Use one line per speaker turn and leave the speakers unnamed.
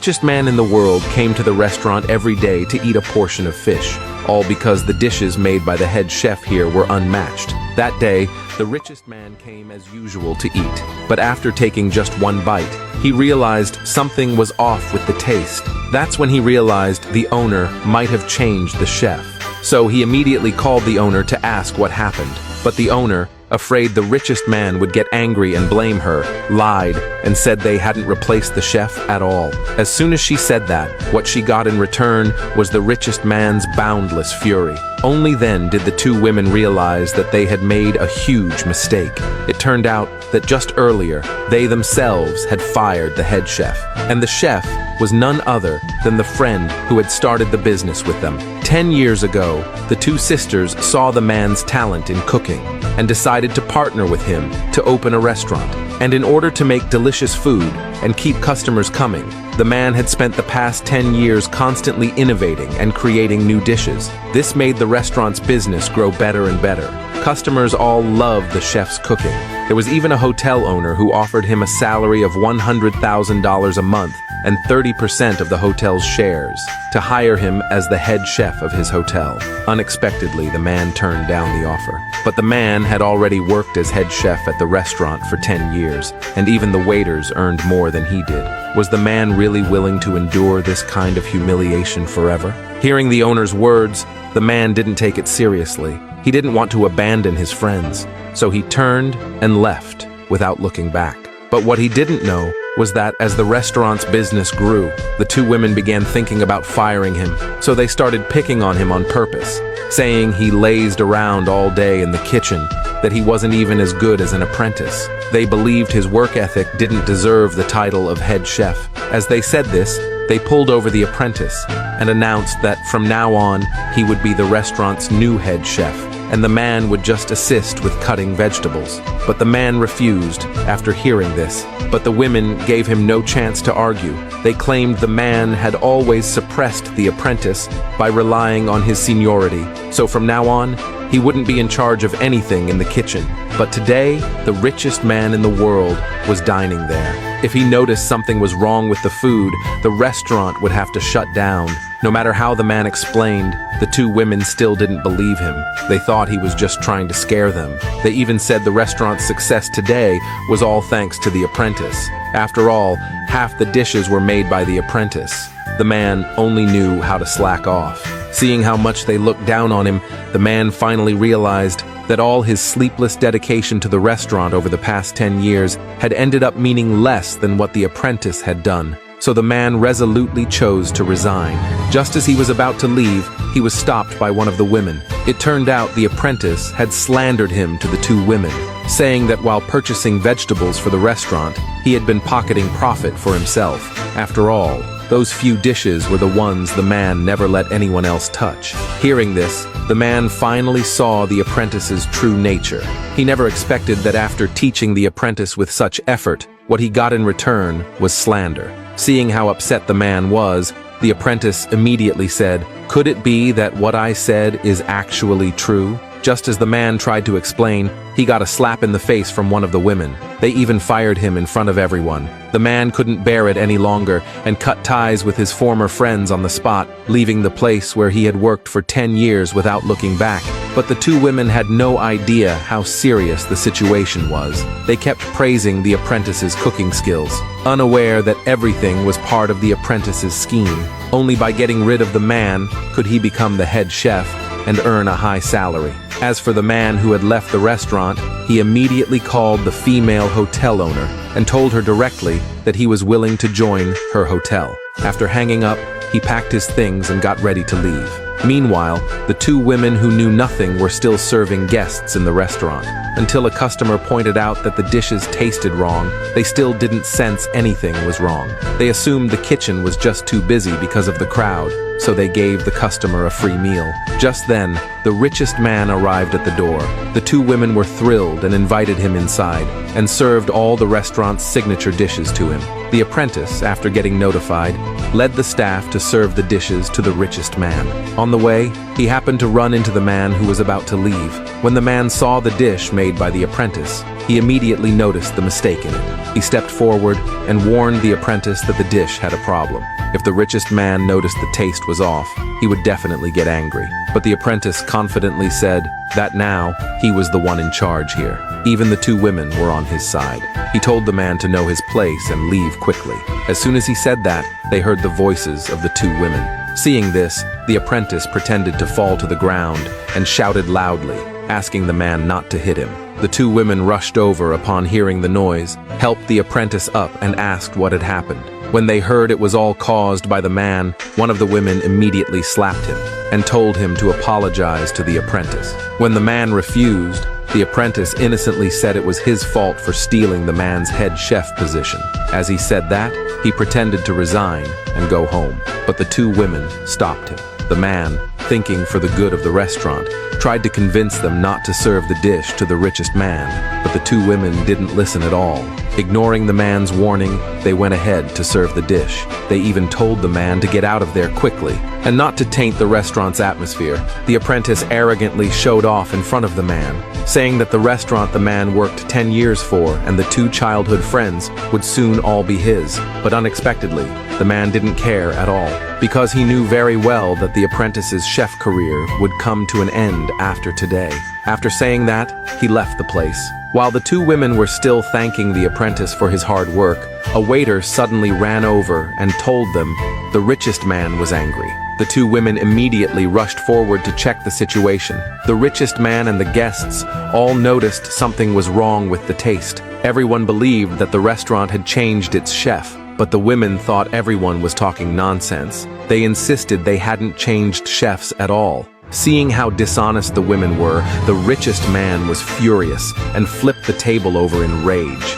richest man in the world came to the restaurant every day to eat a portion of fish, all because the dishes made by the head chef here were unmatched. That day, the richest man came as usual to eat, but after taking just one bite, he realized something was off with the taste. That's when he realized the owner might have changed the chef. So he immediately called the owner to ask what happened, but the owner, afraid the richest man would get angry and blame her, lied and said they hadn't replaced the chef at all. As soon as she said that, what she got in return was the richest man's boundless fury. Only then did the two women realize that they had made a huge mistake. It turned out that just earlier, they themselves had fired the head chef, and the chef was none other than the friend who had started the business with them. 10 years ago, the two sisters saw the man's talent in cooking and decided to partner with him to open a restaurant. And in order to make delicious food and keep customers coming, the man had spent the past 10 years constantly innovating and creating new dishes. This made the restaurant's business grow better and better. Customers all loved the chef's cooking. There was even a hotel owner who offered him a salary of $100,000 a month and 30% of the hotel's shares to hire him as the head chef of his hotel. Unexpectedly, the man turned down the offer. But the man had already worked as head chef at the restaurant for 10 years, and even the waiters earned more than he did. Was the man really willing to endure this kind of humiliation forever? Hearing the owner's words, the man didn't take it seriously. He didn't want to abandon his friends, so he turned and left without looking back. But what he didn't know was that as the restaurant's business grew, the two women began thinking about firing him, so they started picking on him on purpose, saying he lazed around all day in the kitchen, that he wasn't even as good as an apprentice. They believed his work ethic didn't deserve the title of head chef. As they said this, they pulled over the apprentice and announced that from now on, he would be the restaurant's new head chef, and the man would just assist with cutting vegetables. But the man refused after hearing this. But the women gave him no chance to argue. They claimed the man had always suppressed the apprentice by relying on his seniority. So from now on, he wouldn't be in charge of anything in the kitchen. But today, the richest man in the world was dining there. If he noticed something was wrong with the food, the restaurant would have to shut down. No matter how the man explained, the two women still didn't believe him. They thought he was just trying to scare them. They even said the restaurant's success today was all thanks to the apprentice. After all, half the dishes were made by the apprentice. The man only knew how to slack off. Seeing how much they looked down on him, the man finally realized that all his sleepless dedication to the restaurant over the past 10 years had ended up meaning less than what the apprentice had done. So the man resolutely chose to resign. Just as he was about to leave, he was stopped by one of the women. It turned out the apprentice had slandered him to the two women, saying that while purchasing vegetables for the restaurant, he had been pocketing profit for himself. After all, those few dishes were the ones the man never let anyone else touch. Hearing this, the man finally saw the apprentice's true nature. He never expected that after teaching the apprentice with such effort, what he got in return was slander. Seeing how upset the man was, the apprentice immediately said, "Could it be that what I said is actually true?" Just as the man tried to explain, he got a slap in the face from one of the women. They even fired him in front of everyone. The man couldn't bear it any longer and cut ties with his former friends on the spot, leaving the place where he had worked for 10 years without looking back. But the two women had no idea how serious the situation was. They kept praising the apprentice's cooking skills, unaware that everything was part of the apprentice's scheme. Only by getting rid of the man could he become the head chef and earn a high salary. As for the man who had left the restaurant, he immediately called the female hotel owner and told her directly that he was willing to join her hotel. After hanging up, he packed his things and got ready to leave. Meanwhile, the two women who knew nothing were still serving guests in the restaurant. Until a customer pointed out that the dishes tasted wrong, they still didn't sense anything was wrong. They assumed the kitchen was just too busy because of the crowd, so they gave the customer a free meal. Just then, the richest man arrived at the door. The two women were thrilled and invited him inside, and served all the restaurant's signature dishes to him. The apprentice, after getting notified, led the staff to serve the dishes to the richest man. On the way, he happened to run into the man who was about to leave. When the man saw the dish made made by the apprentice, he immediately noticed the mistake in it. He stepped forward and warned the apprentice that the dish had a problem. If the richest man noticed the taste was off, he would definitely get angry. But the apprentice confidently said that now he was the one in charge here. Even the two women were on his side. He told the man to know his place and leave quickly. As soon as he said that, they heard the voices of the two women. Seeing this, the apprentice pretended to fall to the ground and shouted loudly, asking the man not to hit him. The two women rushed over upon hearing the noise, helped the apprentice up and asked what had happened. When they heard it was all caused by the man, one of the women immediately slapped him and told him to apologize to the apprentice. When the man refused, the apprentice innocently said it was his fault for stealing the man's head chef position. As he said that, he pretended to resign and go home. But the two women stopped him. The man, thinking for the good of the restaurant, tried to convince them not to serve the dish to the richest man, but the two women didn't listen at all. Ignoring the man's warning, they went ahead to serve the dish. They even told the man to get out of there quickly and not to taint the restaurant's atmosphere. The apprentice arrogantly showed off in front of the man, saying that the restaurant the man worked 10 years for and the two childhood friends would soon all be his. But unexpectedly, the man didn't care at all, because he knew very well that the apprentice's chef career would come to an end after today. After saying that, he left the place. While the two women were still thanking the apprentice for his hard work, a waiter suddenly ran over and told them the richest man was angry. The two women immediately rushed forward to check the situation. The richest man and the guests all noticed something was wrong with the taste. Everyone believed that the restaurant had changed its chef, but the women thought everyone was talking nonsense. They insisted they hadn't changed chefs at all. Seeing how dishonest the women were, the richest man was furious and flipped the table over in rage.